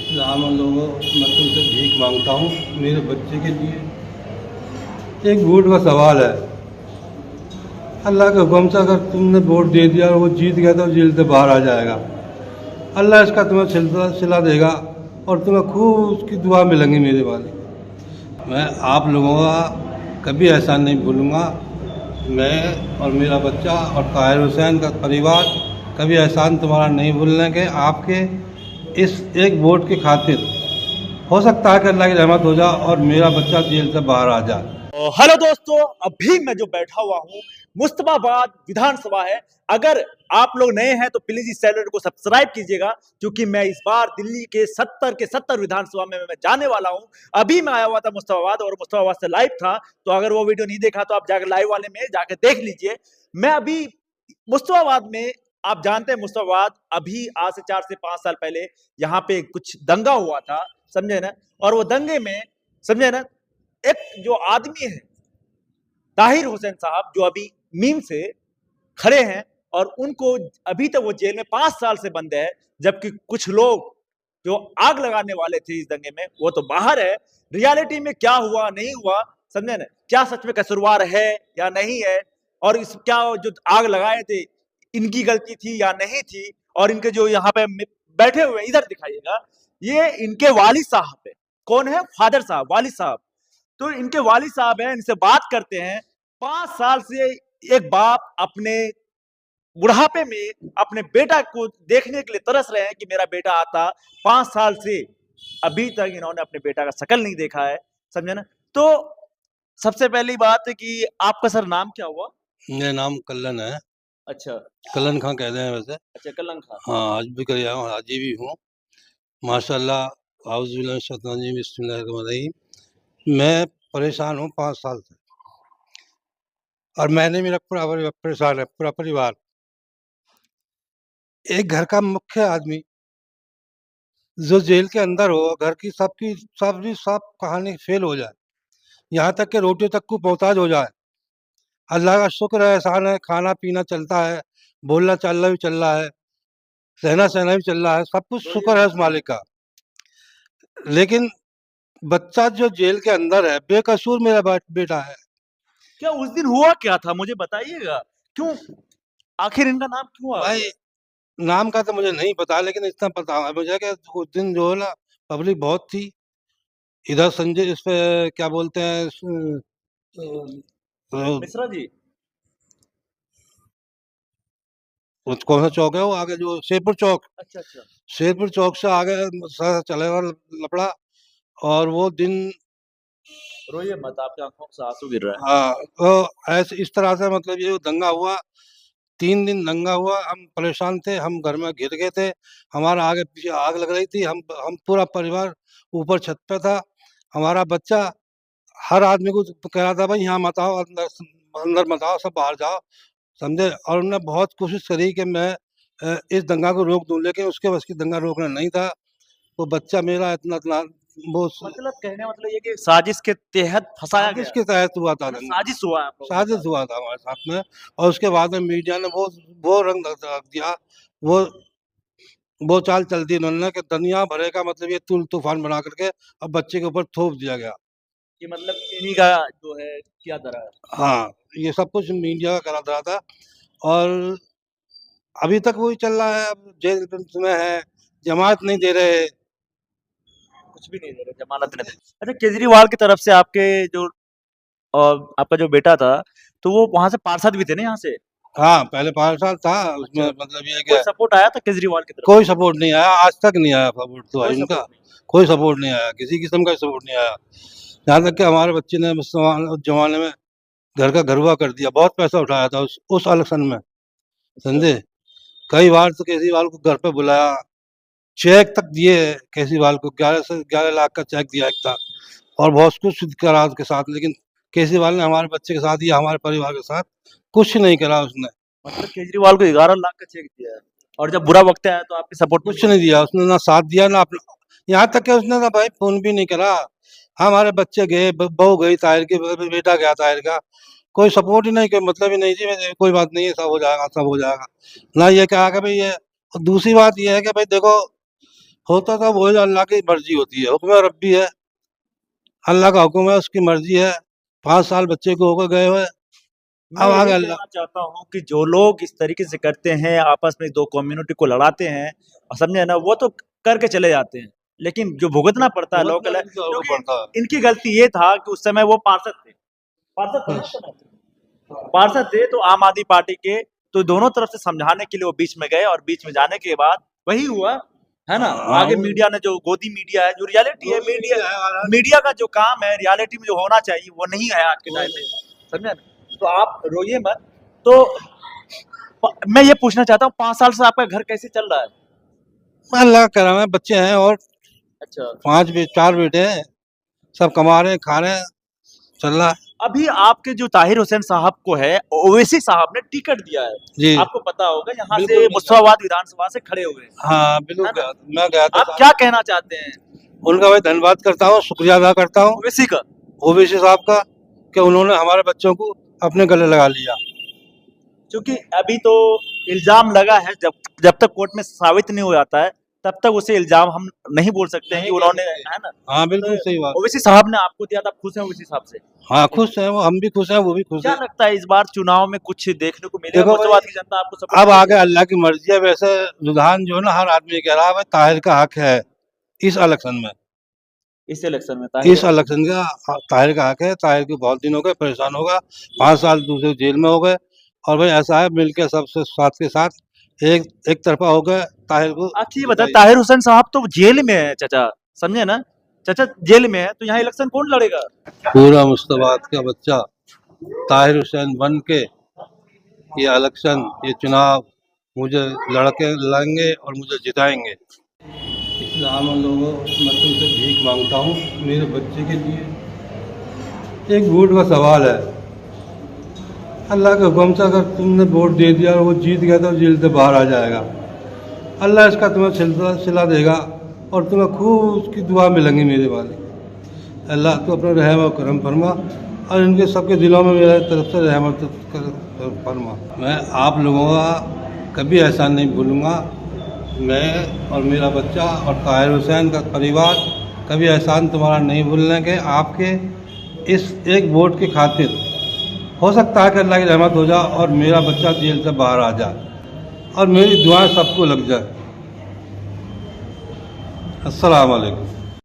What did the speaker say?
राम लोगों, मैं तुमसे भीख मांगता हूँ मेरे बच्चे के लिए। एक वोट का सवाल है। अल्लाह के हुक्म से अगर तुमने वोट दे दिया और वो जीत गया तो जेल से बाहर आ जाएगा। अल्लाह इसका तुम्हें सिला देगा और तुम्हें खूब उसकी दुआ मिलेंगी मेरे वाली। मैं आप लोगों का कभी एहसान नहीं भूलूंगा। मैं और मेरा बच्चा और ताहिर हुसैन का परिवार कभी एहसान तुम्हारा नहीं भूलने के। आपके इस एक वोट की खातिर हो सकता है कि अल्लाह की रहमत हो जाए और मेरा बच्चा जेल से बाहर आ जाए। हेलो दोस्तों, अभी मैं जो बैठा हुआ हूँ मुस्तफाबाद विधानसभा है। अगर आप लोग नए हैं तो प्लीज इस चैनल को सब्सक्राइब कीजिएगा, क्योंकि मैं इस बार दिल्ली के 70 के 70 विधानसभा में मैं जाने वाला हूं। अभी मैं आया हुआ था मुस्तफाबाद और मुस्तफाबाद से लाइव था, तो अगर वो वीडियो नहीं देखा तो आप जाकर लाइव वाले में जाकर देख लीजिए। मैं अभी मुस्तफाबाद में, आप जानते हैं मुस्तफाबाद अभी आज से 4 से 5 साल पहले यहाँ पे कुछ दंगा हुआ था, समझे ना। और वो दंगे में, समझे ना, एक जो आदमी है ताहिर हुसैन साहब, जो अभी मीम से खड़े हैं और उनको अभी तक वो जेल में 5 साल से बंद है, जबकि कुछ लोग जो आग लगाने वाले थे इस दंगे में वो तो बाहर है। रियलिटी में क्या हुआ नहीं हुआ, समझे ना, क्या सच में कसूरवार है या नहीं है, और इस क्या जो आग लगाए थे इनकी गलती थी या नहीं थी, और इनके जो यहाँ पे बैठे हुए इधर दिखाइएगा, ये इनके वालिद साहब है। कौन है? फादर साहब, वालिद साहब। तो इनके वालिद साहब हैं, इनसे बात करते हैं। 5 साल से एक बाप अपने बुढ़ापे में अपने बेटा को देखने के लिए तरस रहे हैं कि मेरा बेटा आता। 5 साल से अभी तक इन्होंने अपने बेटा का शकल नहीं देखा है, समझे ना। तो सबसे पहली बात है कि आपका सर नाम क्या हुआ? मेरा नाम कल्लन है। अच्छा कल्लन खां कहते हैं वैसे। अच्छा, कलंक खान। हाँ, आज भी कर आया हूँ, हाजी भी हूँ माशाल्लाह। आउज़ुबिल्लाहि मिनश शैतानिर रजीम, बिस्मिल्लाहिर्रहमानिर्रहीम। मैं परेशान हूँ 5 साल से और मैंने, मेरा पूरा परेशान है पूरा परिवार। एक घर का मुख्य आदमी जो जेल के अंदर हो, घर की सब कहानी फेल हो जाए, यहाँ तक कि रोटी तक को मोहताज हो जाए। अल्लाह का शुक्र है, एहसान है, खाना पीना चलता है, बोलना चालना भी चल रहा है, सहना सहना भी चल रहा है, सब कुछ शुक्र है उस मालिक का। लेकिन बच्चा जो जेल के अंदर है, बेकसूर मेरा बेटा है। क्या उस दिन हुआ क्या था, मुझे बताइएगा। क्यों, आखिर इनका नाम क्यों आ भाई, गया? नाम का तो मुझे नहीं पता, लेकिन इतना पता है मुझे कि उस दिन जो है ना, पब्लिक बहुत थी। इधर संजय, इस पे क्या बोलते हैं, मिश्रा जी। कौन सा चौक है वो आगे, जो शेरपुर चौक। अच्छा अच्छा। शेरपुर चौक से आगे चले हुआ लपड़ा। और वो दिन, रोइए मत, आपकी आंखों से आंसू गिर रहा है। हाँ, तो ऐसे इस तरह से मतलब ये दंगा हुआ। 3 दिन दंगा हुआ, हम परेशान थे, हम घर में घिर गए थे। हमारा आगे पीछे आग लग रही थी, हम पूरा परिवार ऊपर छत पे था। हमारा बच्चा हर आदमी को कह रहा था, भाई यहाँ मत आओ, अंदर अंदर मत आओ, सब बाहर जाओ, समझे। और उन्होंने बहुत कोशिश करी कि मैं इस दंगा को रोक दूं, लेकिन उसके बस की दंगा रोकना नहीं था। वो बच्चा मेरा इतना इतना वो मतलब कहने का मतलब ये कि साजिश के तहत फंसाया साजिश गया, के तहत हुआ था मतलब दंगा। साजिश हुआ है आप लोगों के साजिश साथ। हुआ था हमारे साथ में। और उसके बाद में मीडिया ने वो रंग रख दिया, वो वो चाल चल दी इन्होंने कि दुनिया भरे का मतलब ये तूफान बना करके अब बच्चे के ऊपर थोप दिया गया। कि मतलब इन्हीं का जो है किया धरा है। हाँ, ये सब कुछ मीडिया का करा धरा था। और अभी तक वही चल रहा है। अब जेल में है, जमानत नहीं दे रहे। कुछ भी नहीं दे रहे, जमानत नहीं दे रहे। अच्छा, केजरीवाल की तरफ से आपके जो आपका जो बेटा था, तो वो वहां से पार्षद भी थे ना यहाँ से? हाँ, पहले 5 साल था उसमें, अच्छा, मतलब ये कोई क्या, सपोर्ट आया था केजरीवाल की तरफ से? कोई सपोर्ट नहीं आया, आज तक नहीं आया सपोर्ट तो कोई भाई उनका। सपोर्ट नहीं। कोई सपोर्ट नहीं आया, किसी किस्म का सपोर्ट नहीं आया। यहाँ तक कि हमारे बच्चे ने उस जमाने में घर का घरुआ कर दिया, बहुत पैसा उठाया था उस इलेक्शन में, अच्छा। समझे। कई बार तो केजरीवाल को घर पे बुलाया, चेक तक दिए केजरीवाल को, 11 से 11 लाख का चेक दिया एक था। और बहुत कुछ करा उसके साथ, लेकिन केजरीवाल ने हमारे बच्चे के साथ या हमारे परिवार के साथ कुछ नहीं करा उसने। मतलब केजरीवाल को 11 लाख का चेक दिया है, और जब बुरा वक्त आया तो आपकी सपोर्ट नहीं कुछ किया? नहीं दिया उसने, ना साथ दिया ना अपना। यहाँ तक कि उसने ना भाई फोन भी नहीं करा। हमारे बच्चे गए, बहू गई ताहिर की, बेटा गया ताहिर का, कोई सपोर्ट ही नहीं, कोई मतलब ही नहीं जी, कोई बात नहीं है, सब हो जाएगा सब हो जाएगा। ना ये कहा कि भाई ये। और दूसरी बात ये है कि भाई देखो, होता था वो अल्लाह की मर्जी होती है, हुक्म रब्बी है, अल्लाह का हुक्म है, उसकी मर्जी है। 5 साल बच्चे को होकर गए हुए, मैं अब आगे यही अल्लाह। कहना चाहता हूँ कि जो लोग इस तरीके से करते हैं, आपस में 2 कम्युनिटी को लड़ाते हैं और समझे ना, वो तो करके चले जाते हैं। लेकिन जो भुगतना पड़ता है लोकल है, भुगतना क्योंकि पड़ता है। इनकी गलती ये था कि उस समय वो पार्षद थे। पार्षद थे ना उस समय? पार्षद थे तो आम आदमी पार्टी के, तो दोनों तरफ से समझाने के लिए वो बीच में गए और बीच में जाने के बाद वही हुआ, है ना? हाँ, आगे मीडिया ने जो गोदी मीडिया है, जो रियलिटी है, मीडिया का जो काम है, रियलिटी में जो होना चाहिए वो नहीं है आज के टाइम में, समझे ना? तो आप रोइए मत। तो मैं ये पूछना चाहता हूँ, 5 साल से आपका घर कैसे चल रहा है? अल्लाह का करम है, बच्चे हैं और अच्छा। 4 बेटे हैं, सब कमा रहे हैं, खा रहे हैं, चल रहा है। अभी आपके जो ताहिर हुसैन साहब को है, ओवैसी साहब ने टिकट दिया है। जी। आपको पता होगा, यहाँ बिल्कुल से नहीं मुस्ताबाद विधानसभा से खड़े हुए हैं। हाँ, बिल्कुल है ना? गया था। मैं गया था आप क्या कहना चाहते हैं उनका मैं धन्यवाद करता हूँ, शुक्रिया अदा करता हूँ ओवैसी का? ओवैसी साहब का कि उन्होंने हमारे बच्चों को अपने गले लगा लिया। क्योंकि अभी तो इल्जाम लगा है, जब तक कोर्ट में साबित नहीं हो जाता है, तब तक उसे इल्जाम हम नहीं बोल सकते हैं कि उन्होंने, है ना? हाँ, बिल्कुल तो सही बात। ओवैसी साहब ने आपको दिया था, आप खुश हैं ओवैसी साहब से? हाँ, खुश हैं वो, हम भी खुश हैं, वो भी खुश क्या है। लगता है इस बार चुनाव में कुछ देखने को मिलेगा? देखो भाई, मुस्ताबाद की जनता आपको सपोर्ट अब आगे करेगी? अल्लाह की मर्जी है। वैसे रुझान जो है ना, हर आदमी कह रहा है भाई ताहिर का हक है इस इलेक्शन में। इस इलेक्शन में इस इलेक्शन का ताहिर का हक है। ताहिर को बहुत दिन हो गए, परेशान होगा, 5 साल दूसरे जेल में हो गए। और भाई ऐसा है, मिलकर सबसे साथ के साथ एक तरफा हो गए ताहिर को। अच्छा ये बता, ताहिर हुसैन साहब तो जेल में है चाचा, समझे ना? चाचा जेल में है, तो यहाँ इलेक्शन कौन लड़ेगा? पूरा मुस्ताबाद का बच्चा ताहिर हुसैन बन के ये इलेक्शन, ये चुनाव मुझे लड़ेंगे और मुझे जिताएंगे। इसलिए आम लोगों, मैं तुमसे भीख मांगता हूँ मेरे बच्चे के लिए। एक वोट का सवाल है, अल्लाह के हुक्म से अगर तुमने वोट दे दिया और वो जीत गया तो जेल से बाहर आ जाएगा। अल्लाह इसका तुम्हें सिला देगा और तुम्हें खूब उसकी दुआ मिलेंगी मेरे वाले। अल्लाह तो अपना रहम और करम फरमा और इनके सबके दिलों में मेरे तरफ से रहमत फरमा। मैं आप लोगों का कभी एहसान नहीं भूलूंगा। मैं और मेरा बच्चा और ताहिर हुसैन का परिवार कभी एहसान तुम्हारा नहीं भूलने के। आपके इस एक वोट की खातिर हो सकता है कि अल्लाह की रहमत हो जाए और मेरा बच्चा जेल से बाहर आ जाए और मेरी दुआएं सबको लग जाए। अस्सलाम वालेकुम।